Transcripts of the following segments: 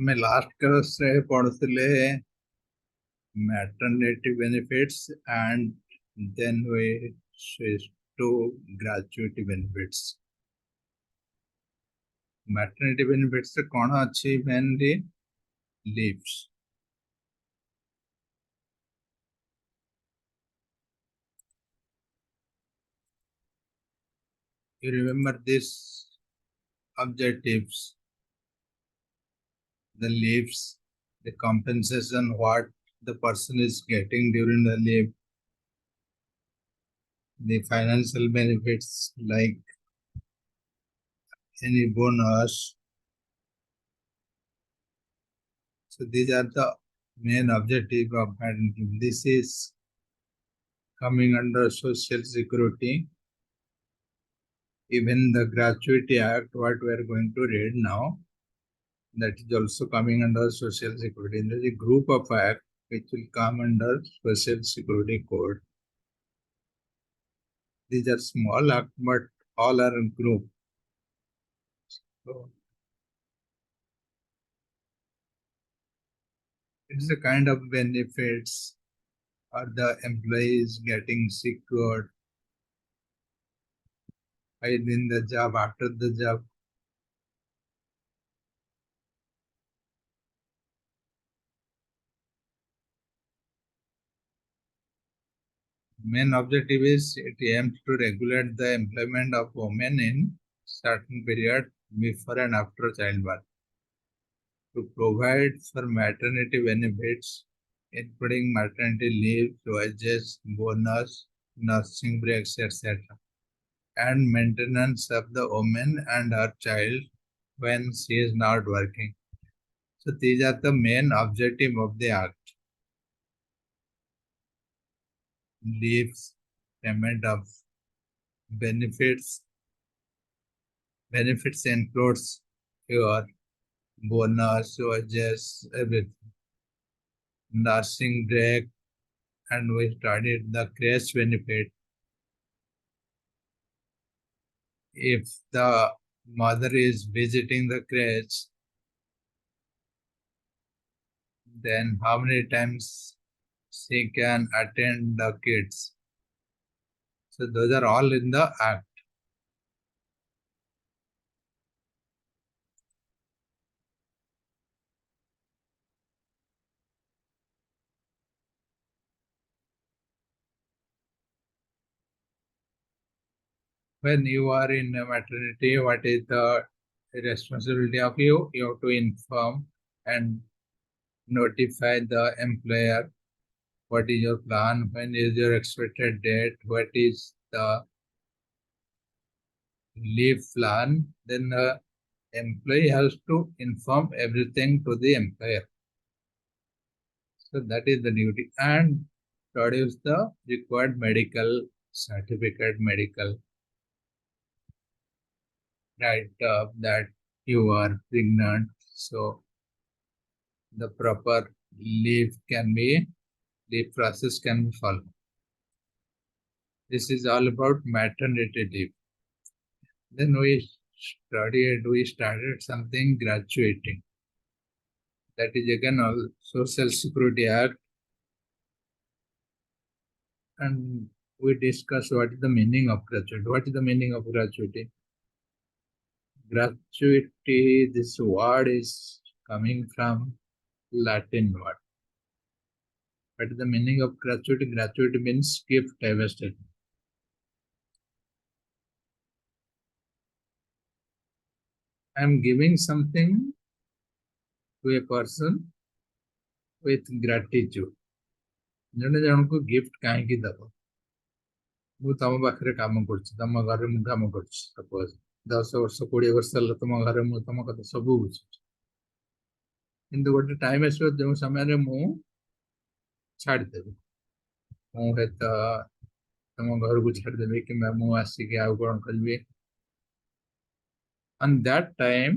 मैं last class रे पढ़ुଥିଲେ maternity benefits and then we switch to gratuity benefits. Maternity benefits रे कौन अच्छी mainly leaves. You remember these objectives, the leaves, the compensation, what the person is getting during the leave, the financial benefits like any bonus. So these are the main objective of maternity. This is coming under Social Security. Even the Gratuity Act, what we are going to read now, that is also coming under Social Security. There is a group of acts which will come under Social Security Code. These are small acts, but all are in group. So it's a kind of benefits or the employees getting secured while in the job, after the job. Main objective is it aims to regulate the employment of women in certain period before and after childbirth, to provide for maternity benefits, including maternity leave, wages, bonus, nursing breaks, etc., and maintenance of the woman and her child when she is not working. So these are the main objective of the act. Leaves, payment of benefits. Benefits includes your bonus, wages, everything. Nursing break, and we studied the creche benefit. If the mother is visiting the creche, then how many times she can attend the kids. So those are all in the act. When you are in a maternity, what is the responsibility of you? You have to inform and notify the employer what is your plan, when is your expected date, what is the leave plan. Then the employee has to inform everything to the employer. So that is the duty, and produce the required medical certificate, medical right that you are pregnant. So the proper leave process can be followed. This is all about maternity leave. Then we started something graduating. That is again all Social Security Act. And we discuss what is the meaning of gratuity. What is the meaning of gratuity? Gratuity, this word is coming from Latin word. What is the meaning of gratuity? Gratuity means gift harvested. I am giving something to a person with gratitude. ଜଣେ ଜଣଙ୍କୁ gift କାହିଁକି ଦବ? ମୁଁ ତମ ପାଖରେ କାମ କରୁଛି, ତମ ଘରେ ମୁଁ କାମ କରୁଛି, ସପୋଜ 10 ବର୍ଷ 20 ବର୍ଷ ହେଲା ତମ ଘରେ ମୁଁ ତମ କଥା ସବୁ ବୁଝୁଛି, କିନ୍ତୁ ଗୋଟେ ଟାଇମ ଆସିବ ଯେଉଁ ସମୟରେ ମୁଁ ଛାଡ଼ିଦେବି, ମୁଁ ହୁଏତ ତମ ଘରକୁ ଛାଡ଼ିଦେବି କିମ୍ବା ମୁଁ ଆସିକି ଆଉ କ'ଣ କରିବି. On that time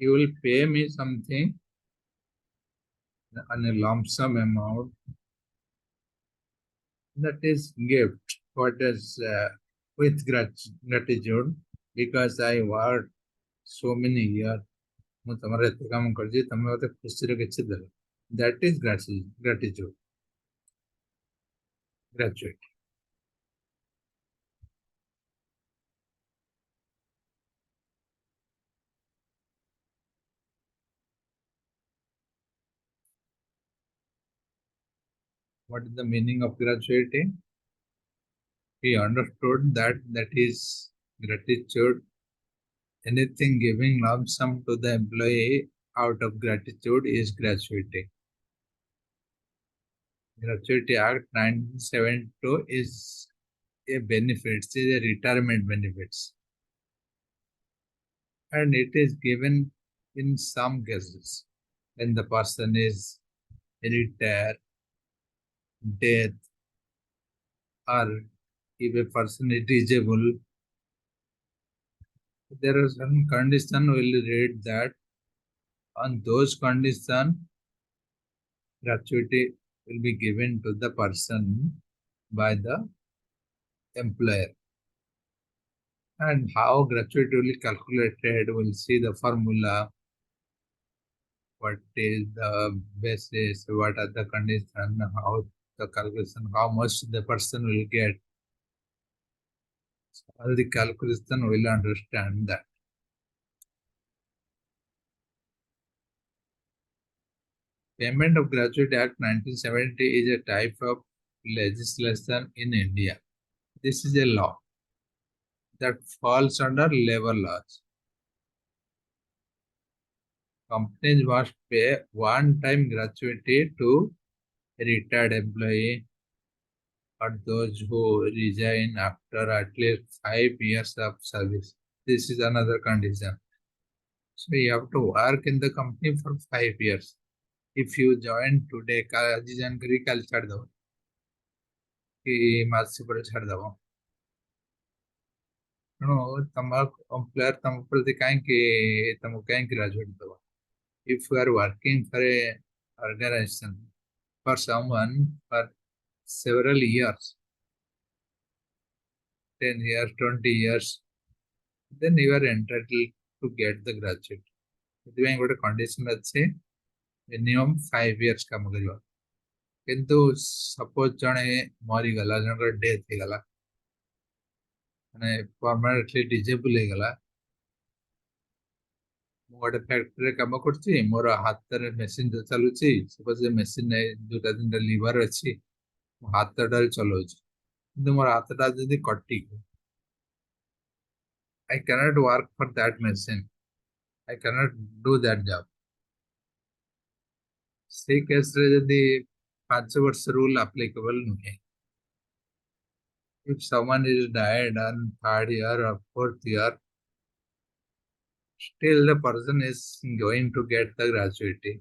you will pay me something on a lump sum amount, that is gift. What is with gratitude, because I worked so many years, ମୁଁ ତମର ଏତେ କାମ କରିଛି ତମେ ମତେ ଖୁସିରେ କିଛି ଦେଲ that is gratitude gratuity. What is the meaning of gratuity? We understood that is gratitude. Anything giving lump sum to the employee out of gratitude is gratuity. Gratuity Act 1972 is a benefit, it is a retirement benefits, and it is given in some cases when the person is retired, death, or if a person is disabled. There are certain conditions will read that on those conditions gratuity will be given to the person by the employer. And how gratuity will be calculated, we'll see the formula, what is the basis, what are the conditions, how the calculation, how much the person will get. So all the calculation will understand that. Payment of Gratuity Act 1970 is a type of legislation in India. This is a law that falls under labor laws. Companies must pay one-time gratuity to retired employee or those who resign after at least 5 years of service. This is another condition. So you have to work in the company for 5 years. If you join today, आज join करी कल छाड़ दो कि मास से पर छाड़ दो ତେଣୁ ତମ employer ତମ ପ୍ରତି କାହିଁକି ତମକୁ କାହିଁକି ଗ୍ରାଜୁଏଟ ଦବ if you are working for a organization for someone for several years 10 years 20 years then you are entitled to get the graduate ସେଥିପାଇଁ ଗୋଟେ କଣ୍ଡିସନ ଅଛି ମିନିମମ୍ 5 years କାମ କରିବ କିନ୍ତୁ ସପୋଜ ଜଣେ ମରିଗଲା ଜଣଙ୍କର ଡେଥ୍ ହେଇଗଲା ମାନେ ପରମାନେଣ୍ଟଲି ଡିଜେବଲ ହେଇଗଲା ମୁଁ ଗୋଟେ ଫ୍ୟାକ୍ଟ୍ରିରେ କାମ କରୁଛି ମୋର ହାତରେ ମେସିନ ଚାଲୁଛି ସପୋଜ ମେସିନ ଦୁଇଟା ତିନିଟା ଲିଭର ଅଛି ମୁଁ ହାତଟାରେ ଚଲାଉଛି କିନ୍ତୁ ମୋର ହାତଟା ଯଦି କଟିକି I cannot work for that machine. I cannot do that job. ସେଇ କେସରେ ଯଦି 5 ବର୍ଷ ରୁଲ applicable ନୁହେଁ if someone is died on 3rd year or 4th year still the person is going to get the gratuity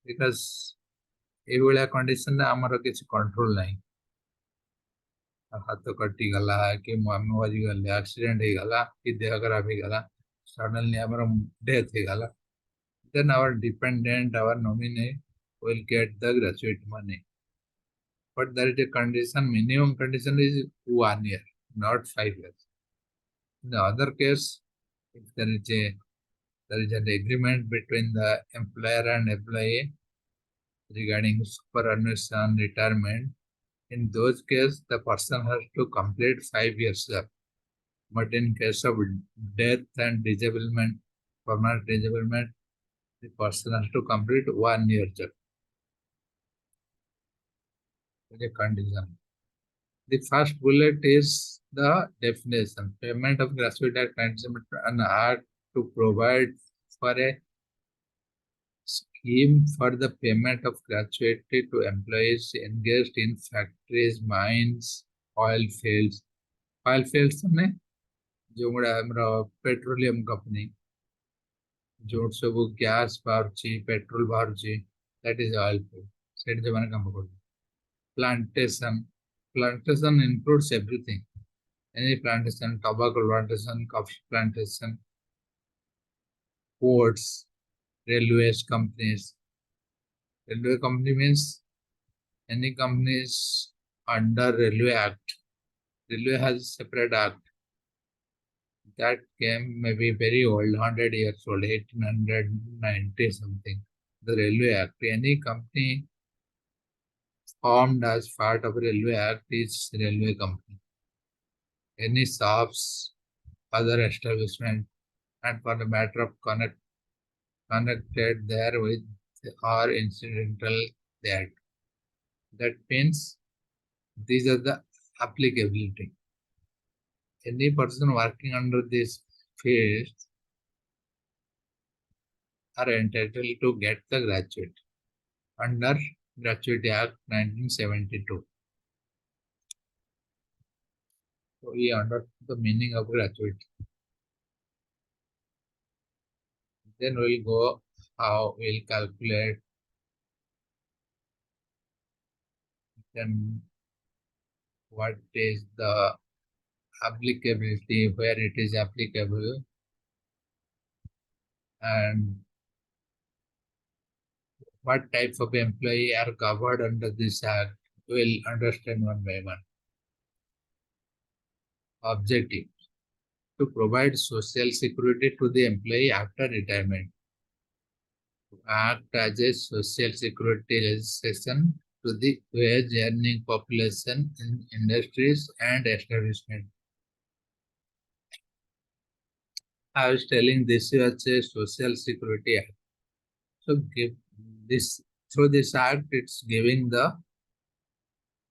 because ଏଇଭଳିଆ କଣ୍ଡିସନରେ ଆମର କିଛି control ନାହିଁ ହାତ କଟିଗଲା କି ଆମେ ମରିଗଲେ ଆକ୍ସିଡେଣ୍ଟ ହେଇଗଲା କି ଦେହ ଖରାପ ହେଇଗଲା ସଡନଲି ଆମର ଡେଥ୍ ହେଇଗଲା then our dependent our nominee will get the gratuity money but there is a condition minimum condition is 1 year not 5 years in the other case if there is an agreement between the employer and employee regarding superannuation retirement in those cases the person has to complete 5 years job but in case of death and disablement permanent disablement the person has to complete 1 year job a condition. The first bullet is the definition. Payment of gratuity at an act to provide for a scheme for the payment of gratuity to employees engaged in factories, mines, oil fields. Oil fields में जो गुड़ा हमरा petroleum company जो सब gas बाहरची petrol बाहरची that is oil field. सेठ जमाने काम करते plantation includes everything any plantation tobacco plantation coffee plantation ports railways companies railway company means any companies under railway act railway has a separate act that came maybe very old, 100 years old, 1890 something. The Railway Act. Any company formed as part of Railway Act is railway company. Any shops, other establishment, and for the matter of connected there with or incidental that. That means these are the applicability. Any person working under this field are entitled to get the graduate under Gratuity Act 1972. So we understood the meaning of gratuity. Then we'll go how we'll calculate then what is the applicability, where it is applicable, and what types of employee are covered under this act. We'll understand one by one. Objective: to provide social security to the employee after retirement. To act as a social security legislation to the wage earning population in industries and establishment. I was telling this was a social security act. So give this through this act, it's giving the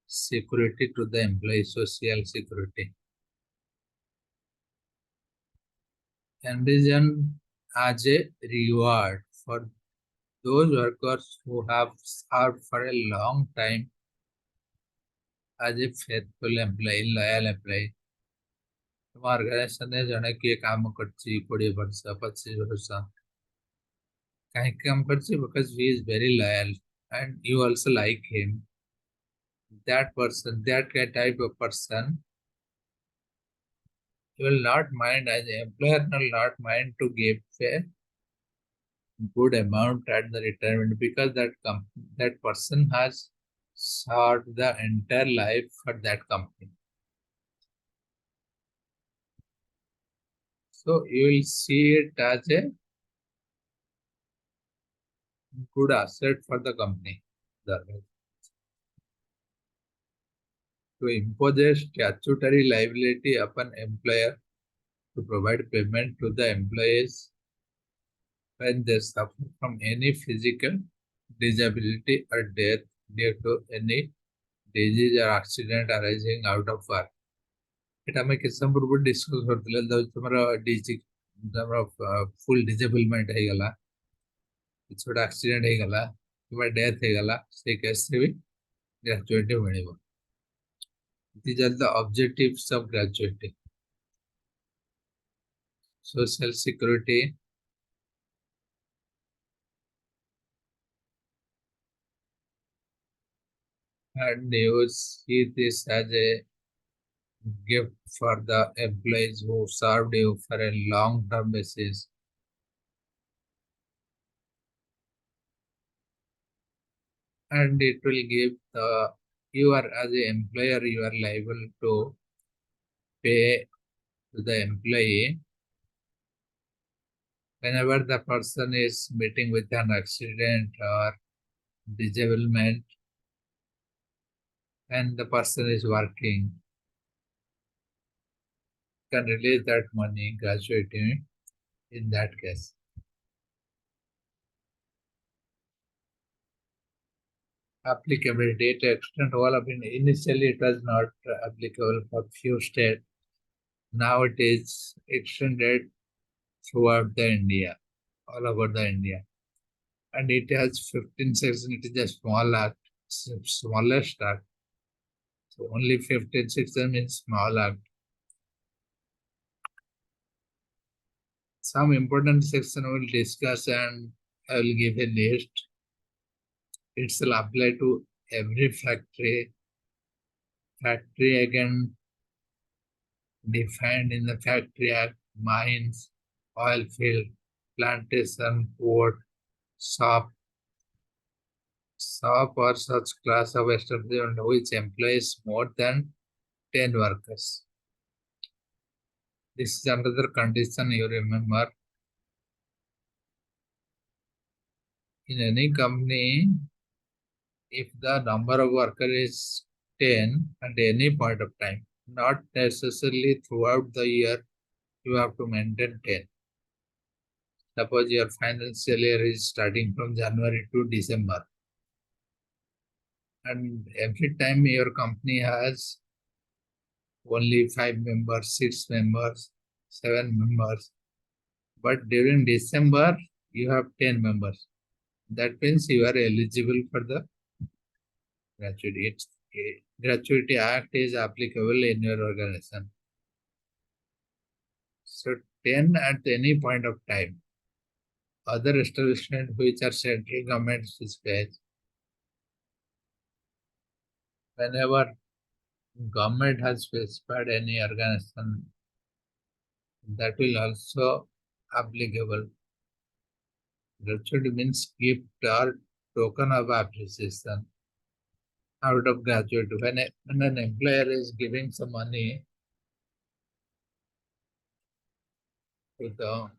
security to the employee, social security. Envisioned as a reward for those workers who have served for a long time as a faithful employee, loyal employee. तुम organisation जड़े किए काम कर 20 वर्ष 25 वर्ष कहीं काम कर because he is very loyal and you also like him. That person, that type of person, you will not mind as an employer will not mind to give a good amount at the retirement because that person has served the entire life for that company. So you will see it as a good asset for the company. To impose a statutory liability upon employer to provide payment to the employees when they suffer from any physical disability or death due to any disease or accident arising out of work. It ଆମେ କିଛି ସମୟ ପୂର୍ବରୁ discus କରିଥିଲେ ତମର ତମର ଫୁଲ୍ ଡିଜେବଲମେଣ୍ଟ ହେଇଗଲା କିଛି ଗୋଟେ ଆକ୍ସିଡେଣ୍ଟ ହେଇଗଲା କିମ୍ବା ଡେଥ୍ ହେଇଗଲା ସେଇ କେସ୍ରେ ବି ଗ୍ରାଚୁଇଟି ମିଳିବ. These are the objectives of gratuity. Social security, and you see this as a gift for the employees who served you for a long-term basis. And it will give you are as an employer, you are liable to pay to the employee whenever the person is meeting with an accident or disablement and the person is working, can release that money gratuity in that case. Applicability to extent all of it. Initially it was not applicable for few states. Now it is extended throughout the India, all over the India. And it has 15 sections. It is a small act, smallest act. So only 15 sections means small act. Some important section we will discuss and I will give a list. It will apply to every factory. Factory again defined in the Factory Act, mines, oil field, plantation, port, shop or such class of establishment which employs more than 10 workers. This is another condition you remember. In any company, if the number of workers is 10 at any point of time, not necessarily throughout the year, you have to maintain 10. Suppose your financial year is starting from January to December, and every time your company has only 5 members, 6 members, 7 members, but during December you have 10 members. That means you are eligible for the gratuity. Gratuity Act is applicable in your organization. So 10 at any point of time. Other establishments which are central government space, whenever government has specified any organization, that will also applicable. Gratuity means gift or token of appreciation out of gratuity. When an employer is giving some money to the